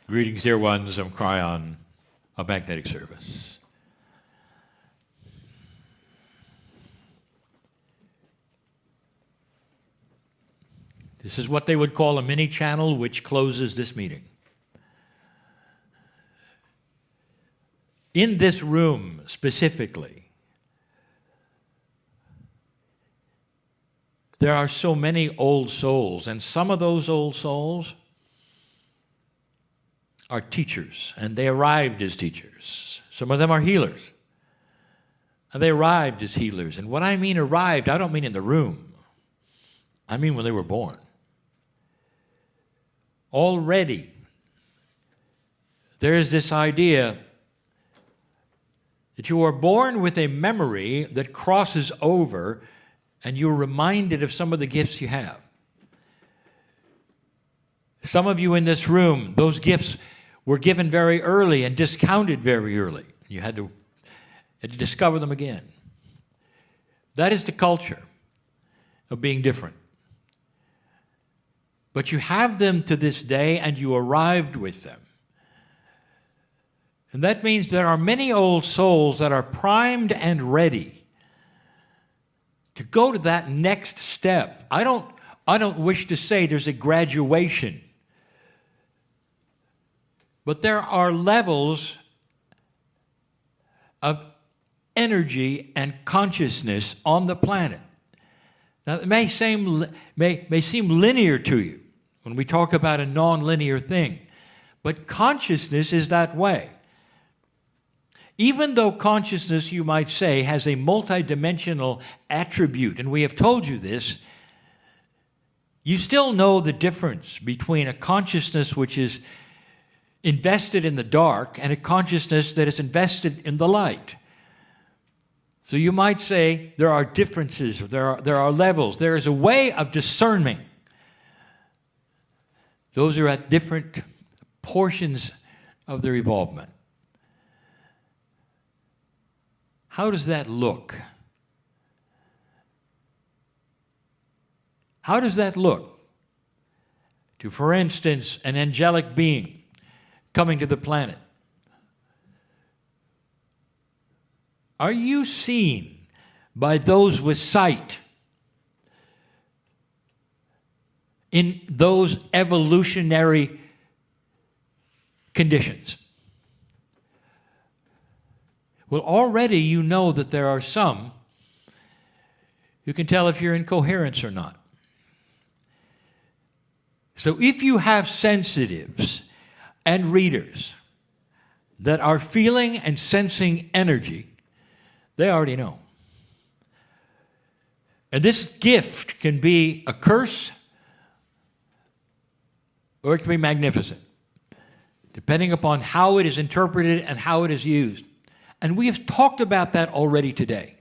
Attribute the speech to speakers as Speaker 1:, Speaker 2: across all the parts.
Speaker 1: Greetings, dear ones. I'm Kryon of Magnetic Service. This is what they would call a mini channel, which closes this meeting. In this room specifically, there are so many old souls, and some of those old souls are teachers, and they arrived as teachers. Some of them are healers, and they arrived as healers. And when I mean arrived, I don't mean in the room. I mean when they were born. Already, there is this idea that you are born with a memory that crosses over, and you're reminded of some of the gifts you have. Some of you in this room, those gifts were given very early and discounted very early. You had to discover them again. That is the culture of being different. But you have them to this day, and you arrived with them. And that means there are many old souls that are primed and ready to go to that next step. I don't wish to say there's a graduation, but there are levels of energy and consciousness on the planet. Now, it may seem linear to you when we talk about a non-linear thing, but consciousness is that way. Even though consciousness, you might say, has a multidimensional attribute, and we have told you this, you still know the difference between a consciousness which is invested in the dark and a consciousness that is invested in the light. So you might say there are differences, there are levels, there is a way of discerning. Those are at different portions of their evolvement. How does that look? How does that look to, for instance, an angelic being coming to the planet? Are you seen by those with sight in those evolutionary conditions? Well, already you know that there are some who can tell if you're in coherence or not. So if you have sensitives and readers that are feeling and sensing energy, they already know. And this gift can be a curse or it can be magnificent, depending upon how it is interpreted and how it is used. And we have talked about that already today.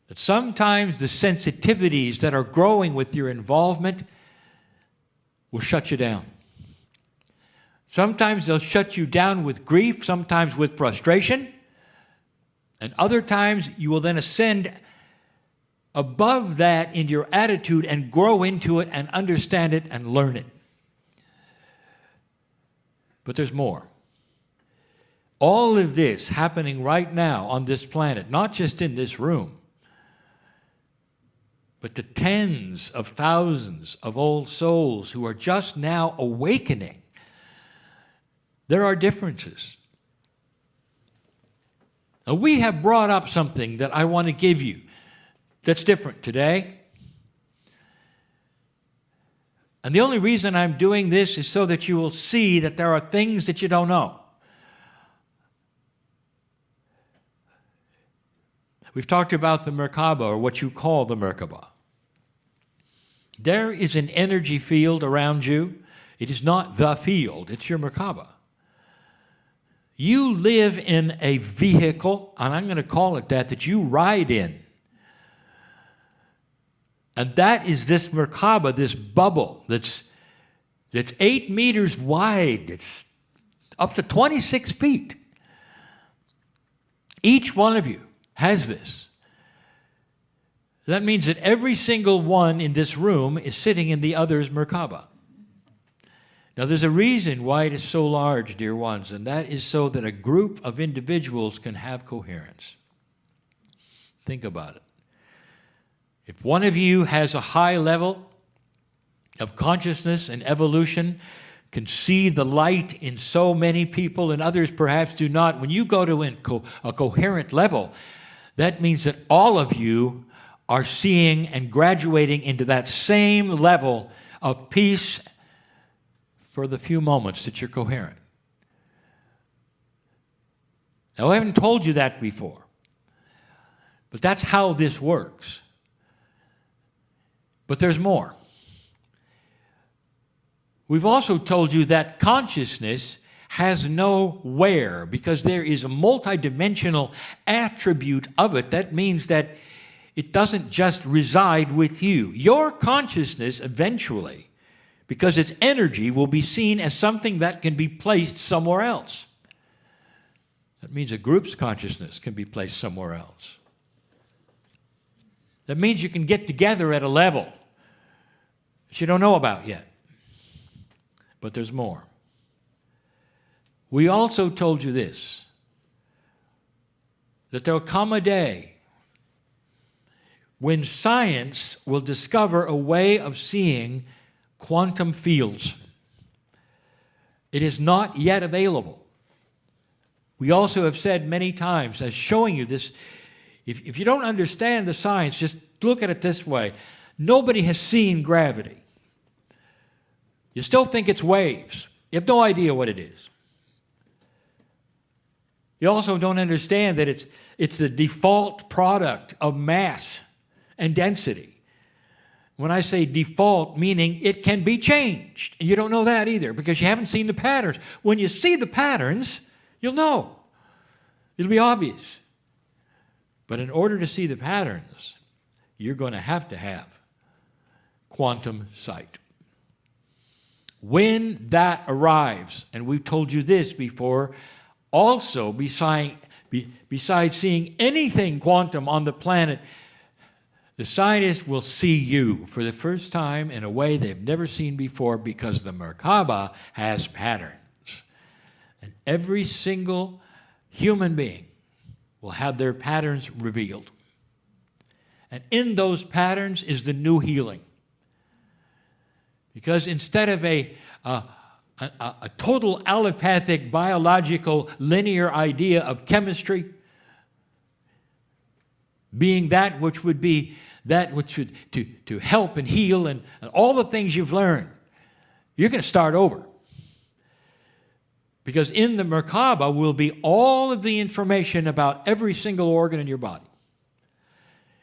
Speaker 1: That sometimes the sensitivities that are growing with your involvement will shut you down. Sometimes they'll shut you down with grief, sometimes with frustration, and other times you will then ascend above that in your attitude and grow into it and understand it and learn it. But there's more. All of this happening right now on this planet, not just in this room, but the tens of thousands of old souls who are just now awakening. There are differences. Now, we have brought up something that I want to give you that's different today. And the only reason I'm doing this is so that you will see that there are things that you don't know. We've talked about the Merkabah, or what you call the Merkabah. There is an energy field around you. It is not the field, it's your Merkabah. You live in a vehicle, and I'm going to call it that you ride in. And that is this Merkabah, this bubble that's 8 meters wide. It's up to 26 feet. Each one of you has this. That means that every single one in this room is sitting in the other's Merkabah. Now, there's a reason why it is so large, dear ones, and that is so that a group of individuals can have coherence. Think about it. If one of you has a high level of consciousness and evolution, can see the light in so many people and others perhaps do not, when you go to a coherent level, that means that all of you are seeing and graduating into that same level of peace for the few moments that you're coherent. Now, I haven't told you that before, but that's how this works. But there's more. We've also told you that consciousness has no where, because there is a multidimensional attribute of it. That means that it doesn't just reside with you. Your consciousness eventually, because its energy, will be seen as something that can be placed somewhere else. That means a group's consciousness can be placed somewhere else. That means you can get together at a level that you don't know about yet. But there's more. We also told you this, that there will come a day when science will discover a way of seeing quantum fields. It is not yet available. We also have said many times, as showing you this, if you don't understand the science, just look at it this way. Nobody has seen gravity. You still think it's waves. You have no idea what it is. You also don't understand that it's the default product of mass and density. When I say default, meaning it can be changed. And you don't know that either because you haven't seen the patterns. When you see the patterns, you'll know. It'll be obvious. But in order to see the patterns, you're going to have quantum sight. When that arrives, and we've told you this before, also besides seeing anything quantum on the planet, the scientists will see you for the first time in a way they've never seen before, because the Merkabah has patterns. And every single human being will have their patterns revealed. And in those patterns is the new healing. Because instead of a total allopathic, biological, linear idea of chemistry being that which would be that which would to help and heal and all the things you've learned, you're going to start over. Because in the Merkabah will be all of the information about every single organ in your body.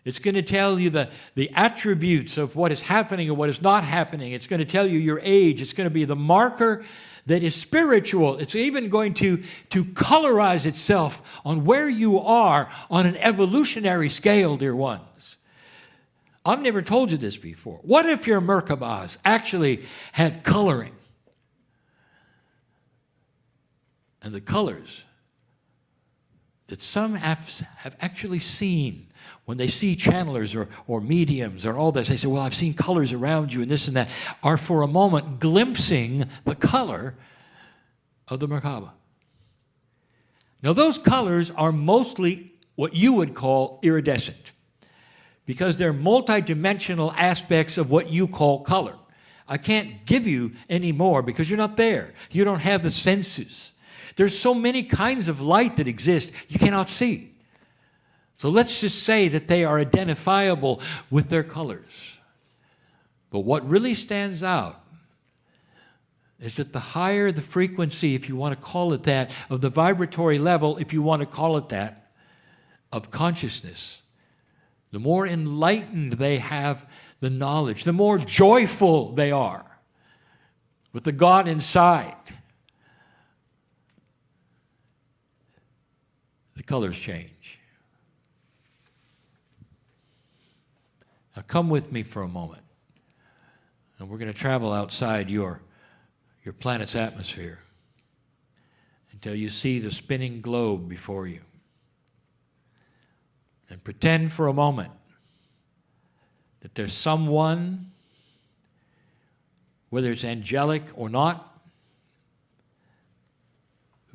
Speaker 1: It's going to tell you the attributes of what is happening and what is not happening. It's going to tell you your age. It's going to be the marker that is spiritual. It's even going to colorize itself on where you are on an evolutionary scale, dear ones. I've never told you this before. What if your Merkabahs actually had coloring? And the colors that some have actually seen when they see channelers or mediums or all this, they say, well, I've seen colors around you and this and that, are for a moment glimpsing the color of the Merkabah. Now, those colors are mostly what you would call iridescent, because they're multidimensional aspects of what you call color. I can't give you any more because you're not there. You don't have the senses. There's so many kinds of light that exist you cannot see. So let's just say that they are identifiable with their colors. But what really stands out is that the higher the frequency, if you want to call it that, of the vibratory level, if you want to call it that, of consciousness, the more enlightened they have the knowledge, the more joyful they are with the God inside. The colors change. Now come with me for a moment. And we're going to travel outside your planet's atmosphere until you see the spinning globe before you. And pretend for a moment that there's someone, whether it's angelic or not,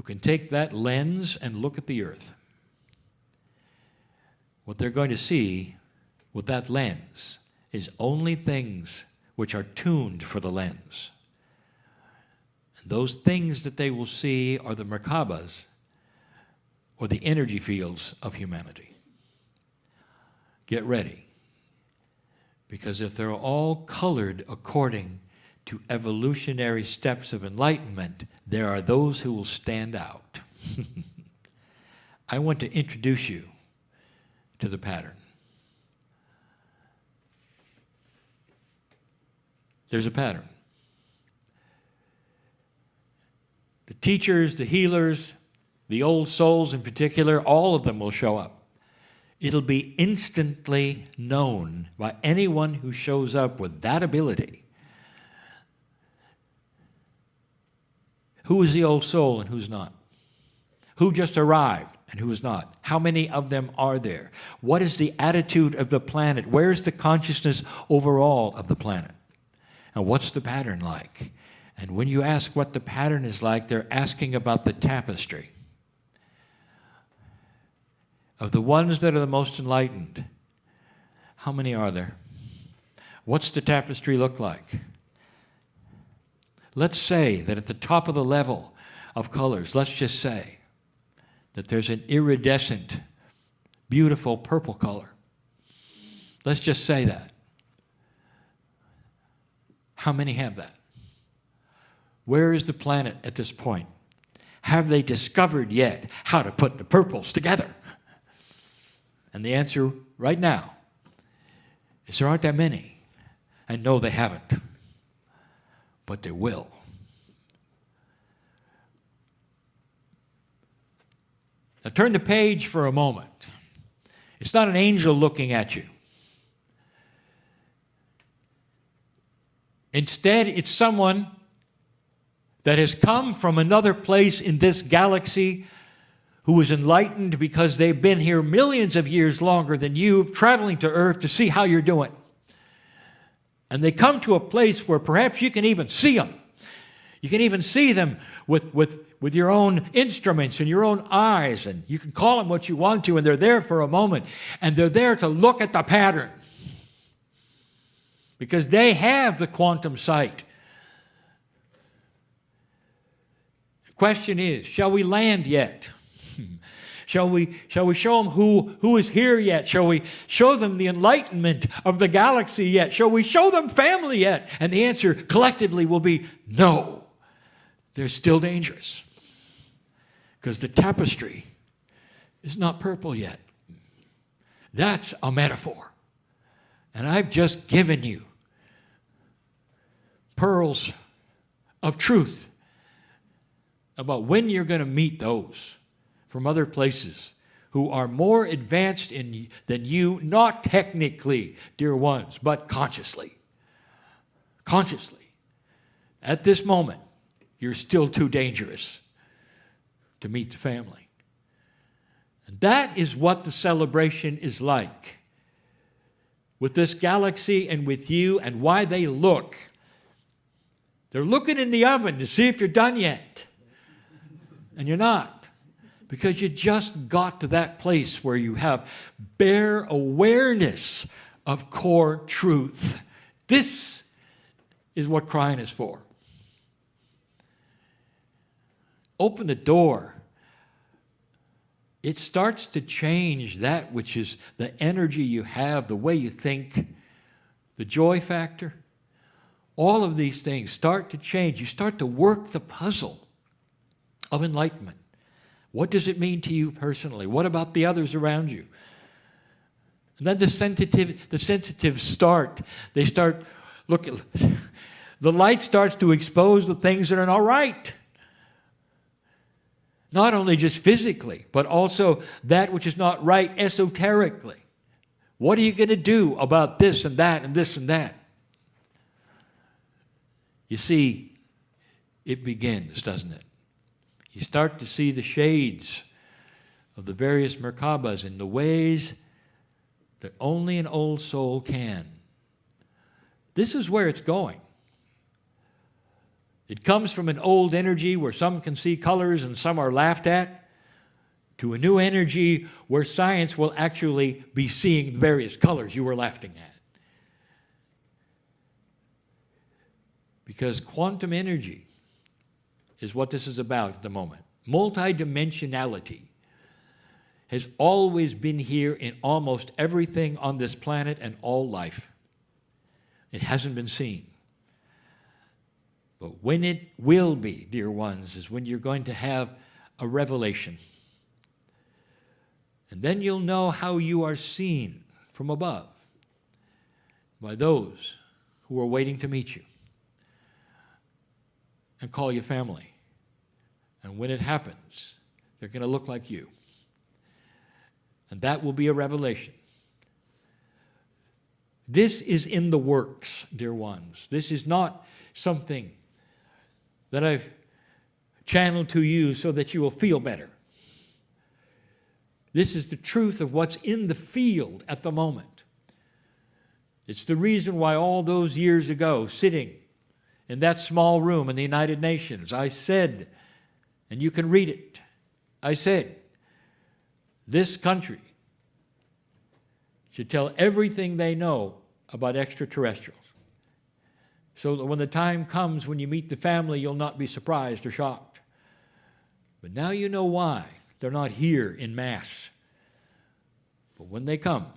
Speaker 1: can take that lens and look at the earth. What they're going to see with that lens is only things which are tuned for the lens. And those things that they will see are the Merkabahs, or the energy fields of humanity. Get ready. Because if they're all colored according to evolutionary steps of enlightenment, there are those who will stand out. I want to introduce you to the pattern. There's a pattern. The teachers, the healers, the old souls in particular, all of them will show up. It'll be instantly known by anyone who shows up with that ability who is the old soul and who's not. Who just arrived and who is not. How many of them are there? What is the attitude of the planet? Where's the consciousness overall of the planet? And what's the pattern like? And when you ask what the pattern is like, they're asking about the tapestry. Of the ones that are the most enlightened, how many are there? What's the tapestry look like? Let's say that at the top of the level of colors, let's just say that there's an iridescent, beautiful purple color. Let's just say that. How many have that? Where is the planet at this point? Have they discovered yet how to put the purples together? And the answer right now is there aren't that many. And no, they haven't. But they will. Now turn the page for a moment. It's not an angel looking at you. Instead, it's someone that has come from another place in this galaxy who was enlightened because they've been here millions of years longer than you, traveling to Earth to see how you're doing. And they come to a place where perhaps you can even see them. You can even see them with your own instruments and your own eyes, and you can call them what you want to, and they're there for a moment, and they're there to look at the pattern. Because they have the quantum sight. The question is, shall we land yet? Shall we show them who is here yet? Shall we show them the enlightenment of the galaxy yet? Shall we show them family yet? And the answer collectively will be no. They're still dangerous. Because the tapestry is not purple yet. That's a metaphor. And I've just given you pearls of truth about when you're going to meet those from other places who are more advanced than you, not technically, dear ones, but consciously. Consciously. At this moment, you're still too dangerous to meet the family. And that is what the celebration is like with this galaxy and with you, and why they look. They're looking in the oven to see if you're done yet. And you're not. Because you just got to that place where you have bare awareness of core truth. This is what Kryon is for. Open the door. It starts to change that which is the energy you have, the way you think, the joy factor. All of these things start to change. You start to work the puzzle of enlightenment. What does it mean to you personally? What about the others around you? And then the sensitives start. They start looking. The light starts to expose the things that are not right. Not only just physically, but also that which is not right esoterically. What are you going to do about this and that and this and that? You see, it begins, doesn't it? You start to see the shades of the various Merkabahs in the ways that only an old soul can. This is where it's going. It comes from an old energy where some can see colors and some are laughed at, to a new energy where science will actually be seeing the various colors you were laughing at. Because quantum energy is what this is about at the moment. Multidimensionality has always been here in almost everything on this planet and all life. It hasn't been seen. But when it will be, dear ones, is when you're going to have a revelation. And then you'll know how you are seen from above by those who are waiting to meet you and call you family. And when it happens, they're going to look like you. And that will be a revelation. This is in the works, dear ones. This is not something that I've channeled to you so that you will feel better. This is the truth of what's in the field at the moment. It's the reason why all those years ago, sitting in that small room in the United Nations, I said, and you can read it, I said, this country should tell everything they know about extraterrestrials, so that when the time comes when you meet the family, you'll not be surprised or shocked. But now you know why they're not here in mass. But when they come,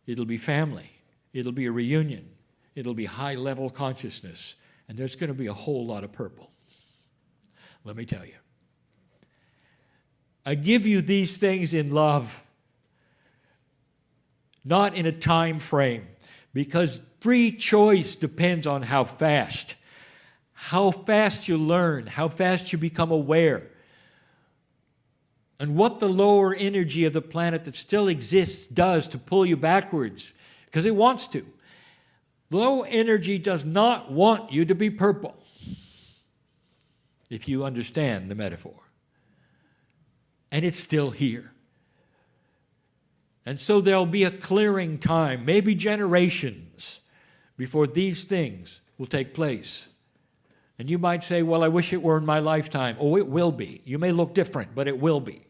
Speaker 1: it'll be family. It'll be a reunion. It'll be high-level consciousness. And there's going to be a whole lot of purple. Let me tell you. I give you these things in love, not in a time frame, because free choice depends on how fast you learn, how fast you become aware, and what the lower energy of the planet that still exists does to pull you backwards, because it wants to. Low energy does not want you to be purple, if you understand the metaphor. And it's still here. And so there'll be a clearing time, maybe generations, before these things will take place. And you might say, well, I wish it were in my lifetime. Oh, it will be. You may look different, but it will be.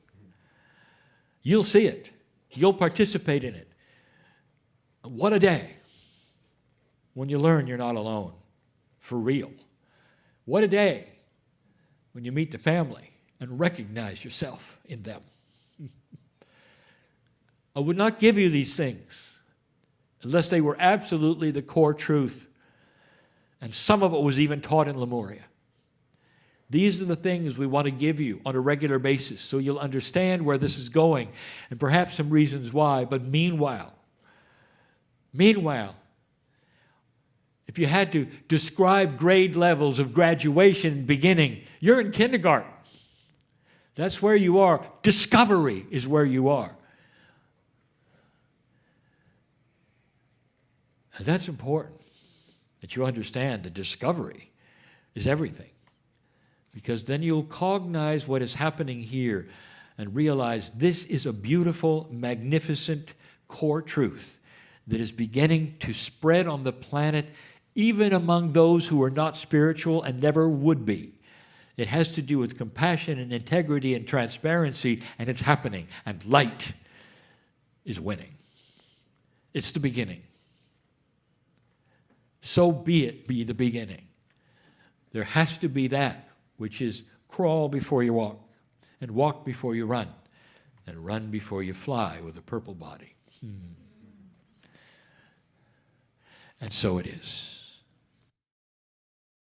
Speaker 1: You'll see it. You'll participate in it. What a day when you learn you're not alone, for real. What a day when you meet the family and recognize yourself in them. I would not give you these things unless they were absolutely the core truth. And some of it was even taught in Lemuria. These are the things we want to give you on a regular basis so you'll understand where this is going and perhaps some reasons why. But meanwhile, if you had to describe grade levels of graduation beginning, you're in kindergarten. That's where you are. Discovery is where you are. And that's important, that you understand that discovery is everything. Because then you'll cognize what is happening here and realize this is a beautiful, magnificent core truth that is beginning to spread on the planet, even among those who are not spiritual and never would be. It has to do with compassion and integrity and transparency, and it's happening. And light is winning. It's the beginning. So be it be the beginning. There has to be that which is crawl before you walk, and walk before you run, and run before you fly with a purple body. And so it is.